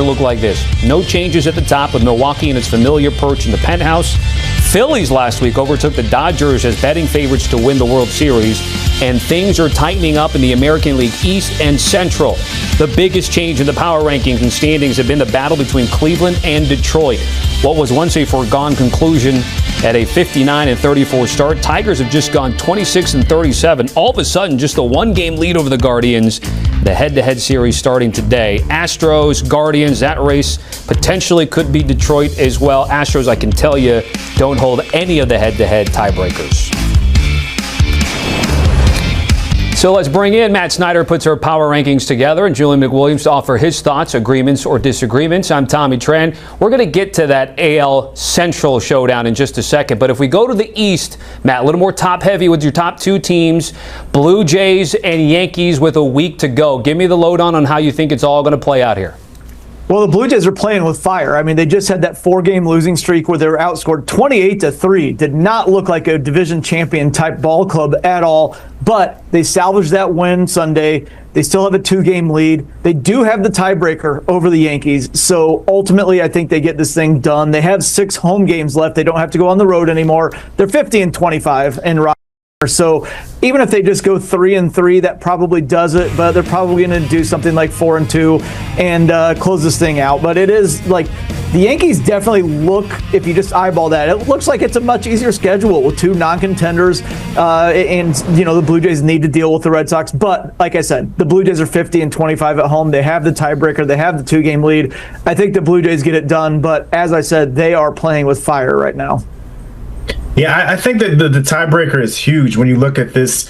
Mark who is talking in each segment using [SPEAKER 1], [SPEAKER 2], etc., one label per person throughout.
[SPEAKER 1] look like this. No changes at the top with Milwaukee in its familiar perch in the penthouse. Phillies last week overtook the Dodgers as betting favorites to win the World Series, and things are tightening up in the American League East and Central. The biggest change in the power rankings and standings have been the battle between Cleveland and Detroit. What was once a foregone conclusion at a 59-34 start, Tigers have just gone 26-37. All of a sudden, just a one-game lead over the Guardians. The head-to-head series starting today. Astros, Guardians, that race potentially could be Detroit as well. Astros, I can tell you, don't hold any of the head-to-head tiebreakers. So let's bring in Matt Snyder, puts our power rankings together, and Julian McWilliams to offer his thoughts, agreements, or disagreements. I'm Tommy Tran. We're going to get to that AL Central showdown in just a second. But if we go to the East, Matt, a little more top-heavy with your top two teams, Blue Jays and Yankees with a week to go. Give me the lowdown on how you think it's all going to play out here.
[SPEAKER 2] Well, the Blue Jays are playing with fire. I mean, they just had that 4-game losing streak where they were outscored 28-3. Did not look like a division champion type ball club at all, but they salvaged that win Sunday. They still have a 2-game lead. They do have the tiebreaker over the Yankees. So ultimately, I think they get this thing done. They have 6 home games left. They don't have to go on the road anymore. They're 50-25 in Rochester. So even if they just go 3-3, that probably does it, but they're probably going to do something like 4-2 and close this thing out. But it is like the Yankees definitely look, if you just eyeball that, it looks like it's a much easier schedule with 2 non-contenders, and the Blue Jays need to deal with the Red Sox. But like I said, the Blue Jays are 50-25 at home. They have the tiebreaker. They have the 2-game lead. I think the Blue Jays get it done, but as I said, they are playing with fire right now.
[SPEAKER 3] Yeah, I think that the tiebreaker is huge when you look at this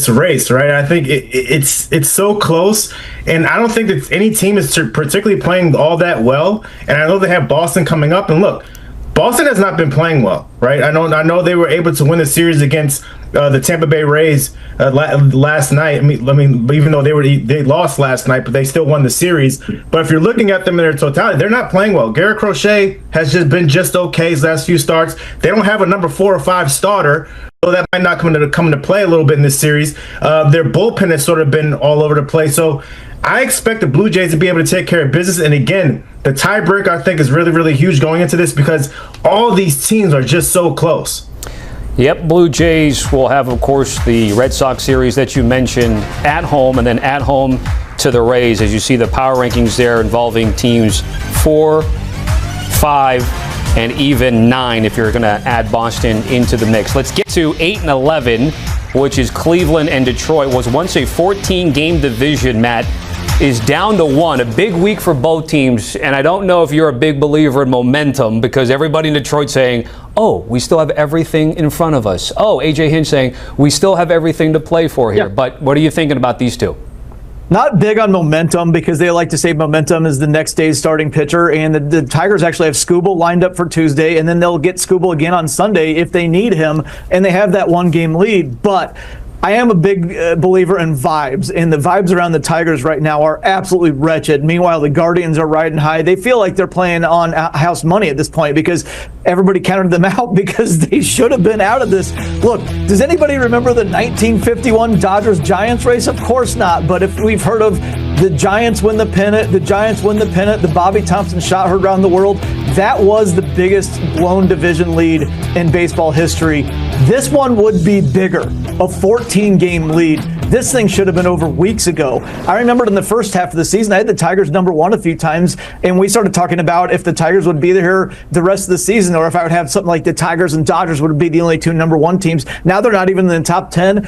[SPEAKER 3] race, right? I think it's so close, and I don't think that any team is particularly playing all that well. And I know they have Boston coming up, and look, Boston has not been playing well, right? I know they were able to win the series against the Tampa Bay Rays last night. I mean, even though they lost last night, but they still won the series. But if you're looking at them in their totality, they're not playing well. Garrett Crochet has just been okay his last few starts. They don't have a number 4 or 5 starter, so that might not come into play a little bit in this series. Their bullpen has sort of been all over the place. So I expect the Blue Jays to be able to take care of business. And again, the tiebreaker I think is really, really huge going into this because all these teams are just so close.
[SPEAKER 1] Yep, Blue Jays will have, of course, the Red Sox series that you mentioned at home, and then at home to the Rays, as you see the power rankings there involving teams 4, 5, and even 9 if you're going to add Boston into the mix. Let's get to 8 and 11, which is Cleveland and Detroit. Was once a 14-game division, Matt, is down to 1. A big week for both teams, and I don't know if you're a big believer in momentum because everybody in Detroit saying, oh, we still have everything in front of us. Oh, A.J. Hinch saying, we still have everything to play for here. Yeah. But what are you thinking about these two?
[SPEAKER 2] Not big on momentum because they like to say momentum is the next day's starting pitcher. And the Tigers actually have Skubal lined up for Tuesday, and then they'll get Skubal again on Sunday if they need him, and they have that 1-game lead. But I am a big believer in vibes, and the vibes around the Tigers right now are absolutely wretched. Meanwhile, the Guardians are riding high. They feel like they're playing on house money at this point because everybody counted them out because they should have been out of this. Look, does anybody remember the 1951 Dodgers-Giants race? Of course not, but if we've heard of the Giants win the pennant, the Bobby Thompson shot heard around the world, that was the biggest blown division lead in baseball history. This one would be bigger, a 14-game lead. This thing should have been over weeks ago. I remembered in the first half of the season, I had the Tigers number 1 a few times, and we started talking about if the Tigers would be here the rest of the season, or if I would have something like the Tigers and Dodgers would be the only 2 number 1 teams. Now they're not even in the top 10.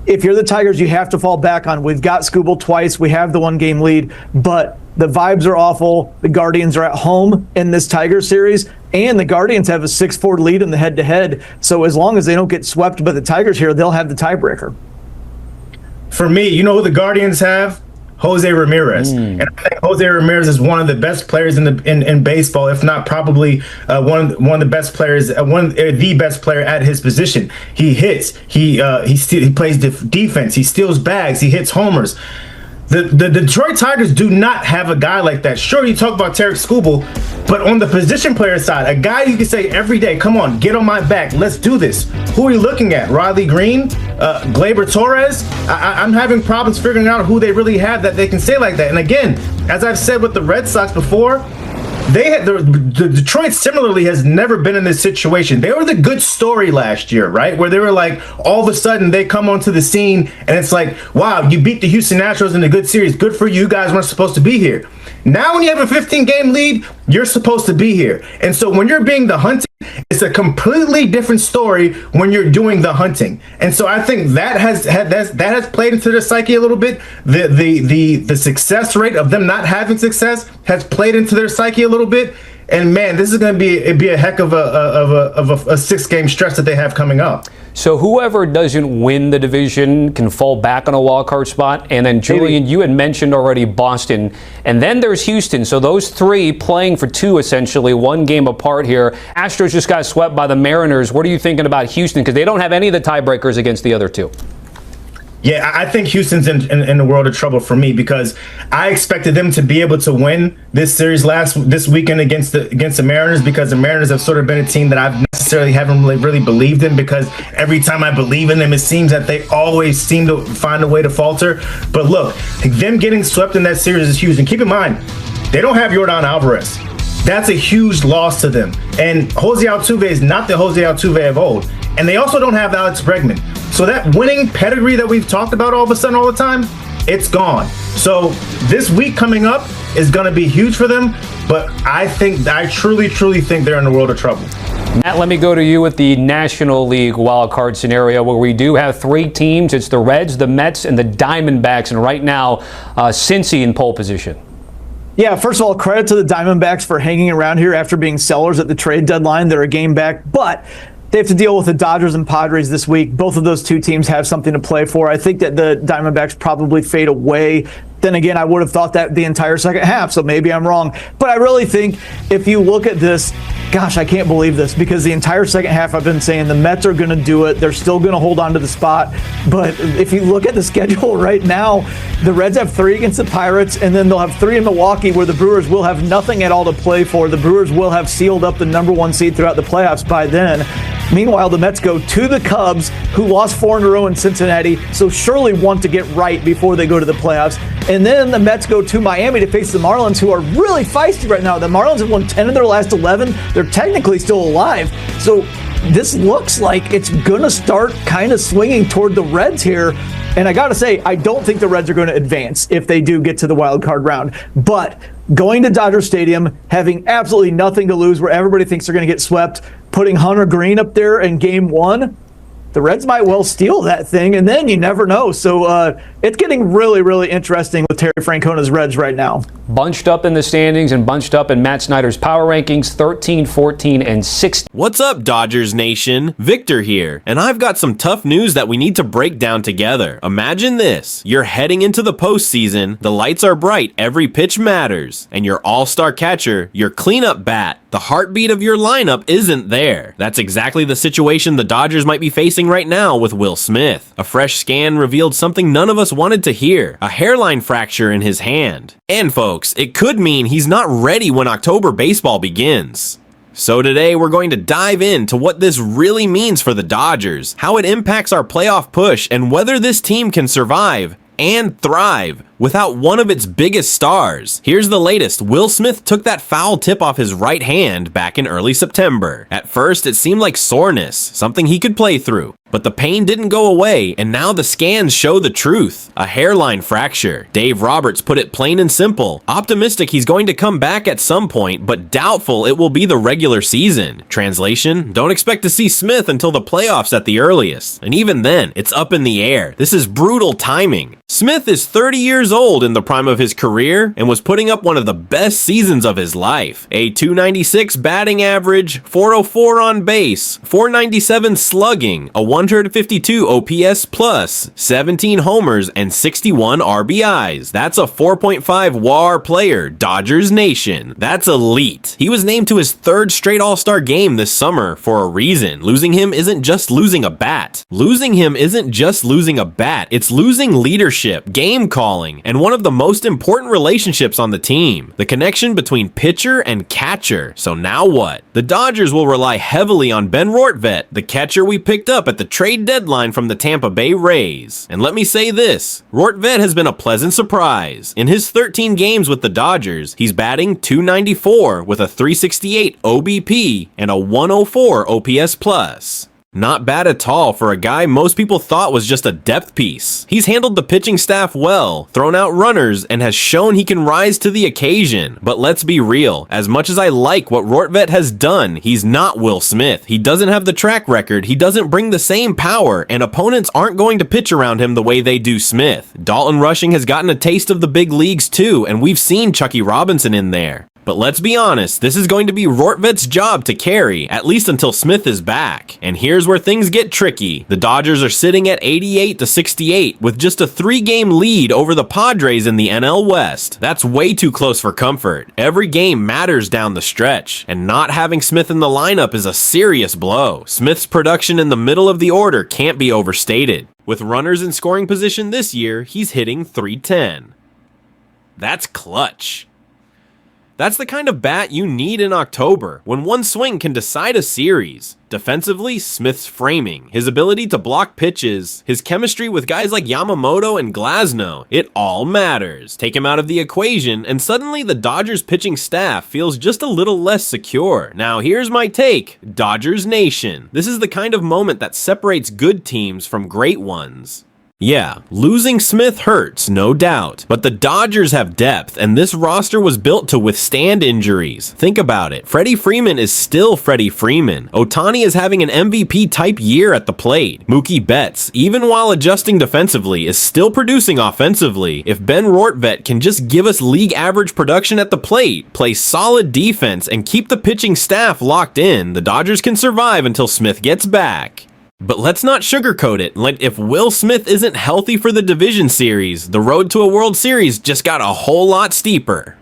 [SPEAKER 2] If you're the Tigers, you have to fall back on, we've got Skubal twice, we have the 1-game lead, but the vibes are awful. The Guardians are at home in this Tiger series, and the Guardians have a 6-4 lead in the head-to-head. So as long as they don't get swept by the Tigers here, they'll have the tiebreaker.
[SPEAKER 3] For me, you know who the Guardians have? Jose Ramirez. And I think Jose Ramirez is one of the best players in baseball, if not probably one of the best players, the best player at his position. He hits, he plays defense, he steals bags, he hits homers. The Detroit Tigers do not have a guy like that. Sure, you talk about Tarek Skubal, but on the position player side, a guy you can say every day, come on, get on my back, let's do this. Who are you looking at? Riley Green? Gleyber Torres, I'm having problems figuring out who they really have that they can say like that. And again, as I've said with the Red Sox before, the Detroit similarly has never been in this situation. They were the good story last year, right? Where they were like, all of a sudden they come onto the scene and it's like, wow, you beat the Houston Astros in a good series. Good for you. You guys weren't supposed to be here. Now when you have a 15-game lead, you're supposed to be here. And so when you're being the hunted, it's a completely different story when you're doing the hunting. And so I think that has played into their psyche a little bit. The success rate of them not having success has played into their psyche a little bit. And man, this is going to be a heck of a 6-game stretch that they have coming up.
[SPEAKER 1] So whoever doesn't win the division can fall back on a wild card spot. And then Julian, you had mentioned already Boston, and then there's Houston. So those three playing for two, essentially, one game apart here. Astros just got swept by the Mariners. What are you thinking about Houston? Because they don't have any of the tiebreakers against the other two.
[SPEAKER 3] Yeah, I think Houston's in a world of trouble for me because I expected them to be able to win this series this weekend against the Mariners, because the Mariners have sort of been a team that I've necessarily haven't really believed in, because every time I believe in them, it seems that they always seem to find a way to falter. But look, them getting swept in that series is huge. And keep in mind, they don't have Yordan Alvarez. That's a huge loss to them. And Jose Altuve is not the Jose Altuve of old. And they also don't have Alex Bregman. So that winning pedigree that we've talked about all of a sudden all the time, it's gone. So this week coming up is going to be huge for them. But I truly think they're in a world of trouble.
[SPEAKER 1] Matt, let me go to you with the National League wildcard scenario where we do have three teams. It's the Reds, the Mets, and the Diamondbacks. And right now, Cincy in pole position.
[SPEAKER 2] Yeah, first of all, credit to the Diamondbacks for hanging around here after being sellers at the trade deadline. They're a game back, but they have to deal with the Dodgers and Padres this week. Both of those two teams have something to play for. I think that the Diamondbacks probably fade away. Then again, I would have thought that the entire second half, so maybe I'm wrong. But I really think if you look at this, gosh, I can't believe this, because the entire second half I've been saying the Mets are going to do it. They're still going to hold on to the spot. But if you look at the schedule right now, the Reds have 3 against the Pirates, and then they'll have 3 in Milwaukee, where the Brewers will have nothing at all to play for. The Brewers will have sealed up the number 1 seed throughout the playoffs by then. Meanwhile, the Mets go to the Cubs, who lost 4 in a row in Cincinnati, so surely want to get right before they go to the playoffs. And then the Mets go to Miami to face the Marlins, who are really feisty right now. The Marlins have won 10 of their last 11. They're technically still alive. So this looks like it's going to start kind of swinging toward the Reds here. And I got to say, I don't think the Reds are going to advance if they do get to the wild card round. But going to Dodger Stadium, having absolutely nothing to lose, where everybody thinks they're going to get swept, putting Hunter Green up there in game 1, the Reds might well steal that thing, and then you never know. So it's getting really, really interesting with Terry Francona's Reds right now.
[SPEAKER 1] Bunched up in the standings and bunched up in Matt Snyder's power rankings, 13, 14, and 16.
[SPEAKER 4] What's up, Dodgers Nation? Victor here, and I've got some tough news that we need to break down together. Imagine this. You're heading into the postseason, the lights are bright, every pitch matters, and your all-star catcher, your cleanup bat, the heartbeat of your lineup isn't there. That's exactly the situation the Dodgers might be facing right now with Will Smith. A fresh scan revealed something none of us wanted to hear, a hairline fracture in his hand. And folks, it could mean he's not ready when October baseball begins. So today we're going to dive into what this really means for the Dodgers, how it impacts our playoff push, and whether this team can survive and thrive without one of its biggest stars. Here's the latest. Will Smith took that foul tip off his right hand back in early September. At first, it seemed like soreness, something he could play through. But the pain didn't go away, and now the scans show the truth. A hairline fracture. Dave Roberts put it plain and simple. Optimistic he's going to come back at some point, but doubtful it will be the regular season. Translation, don't expect to see Smith until the playoffs at the earliest. And even then, it's up in the air. This is brutal timing. Smith is 30 years old in the prime of his career and was putting up one of the best seasons of his life. A .296 batting average, .404 on base, .497 slugging, a 152 OPS plus, 17 homers, and 61 RBIs. That's a 4.5 WAR player, Dodgers Nation. That's elite. He was named to his 3rd straight All-Star game this summer for a reason. Losing him isn't just losing a bat. Losing him isn't just losing a bat, it's losing leadership leadership, game calling, and one of the most important relationships on the team, the connection between pitcher and catcher. So now what? The Dodgers will rely heavily on Ben Rortvedt, the catcher we picked up at the trade deadline from the Tampa Bay Rays. And let me say this, Rortvedt has been a pleasant surprise. In his 13 games with the Dodgers, he's batting .294 with a .368 OBP and a .104 OPS+. Not bad at all for a guy most people thought was just a depth piece. He's handled the pitching staff well, thrown out runners, and has shown he can rise to the occasion. But let's be real, as much as I like what Rortvedt has done, he's not Will Smith. He doesn't have the track record, he doesn't bring the same power, and opponents aren't going to pitch around him the way they do Smith. Dalton Rushing has gotten a taste of the big leagues too, and we've seen Chucky Robinson in there. But let's be honest, this is going to be Rortvedt's job to carry, at least until Smith is back. And here's where things get tricky. The Dodgers are sitting at 88-68 with just a 3-game lead over the Padres in the NL West. That's way too close for comfort. Every game matters down the stretch, and not having Smith in the lineup is a serious blow. Smith's production in the middle of the order can't be overstated. With runners in scoring position this year, he's hitting .310. That's clutch. That's the kind of bat you need in October, when one swing can decide a series. Defensively, Smith's framing, his ability to block pitches, his chemistry with guys like Yamamoto and Glasnow, it all matters. Take him out of the equation, and suddenly the Dodgers pitching staff feels just a little less secure. Now here's my take, Dodgers Nation. This is the kind of moment that separates good teams from great ones. Yeah, losing Smith hurts, no doubt, but the Dodgers have depth, and this roster was built to withstand injuries. Think about it, Freddie Freeman is still Freddie Freeman. Ohtani is having an MVP-type year at the plate. Mookie Betts, even while adjusting defensively, is still producing offensively. If Ben Rortvedt can just give us league-average production at the plate, play solid defense, and keep the pitching staff locked in, the Dodgers can survive until Smith gets back. But let's not sugarcoat it. Like, if Will Smith isn't healthy for the division series, the road to a World Series just got a whole lot steeper.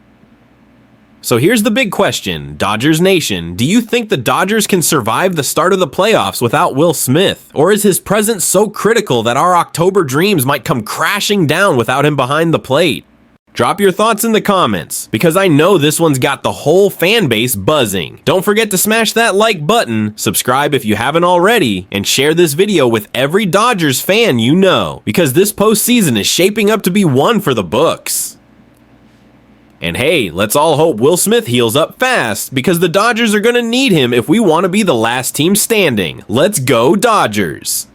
[SPEAKER 4] So here's the big question, Dodgers Nation. Do you think the Dodgers can survive the start of the playoffs without Will Smith? Or is his presence so critical that our October dreams might come crashing down without him behind the plate? Drop your thoughts in the comments, because I know this one's got the whole fan base buzzing. Don't forget to smash that like button, subscribe if you haven't already, and share this video with every Dodgers fan you know, because this postseason is shaping up to be one for the books. And hey, let's all hope Will Smith heals up fast, because the Dodgers are going to need him if we want to be the last team standing. Let's go Dodgers!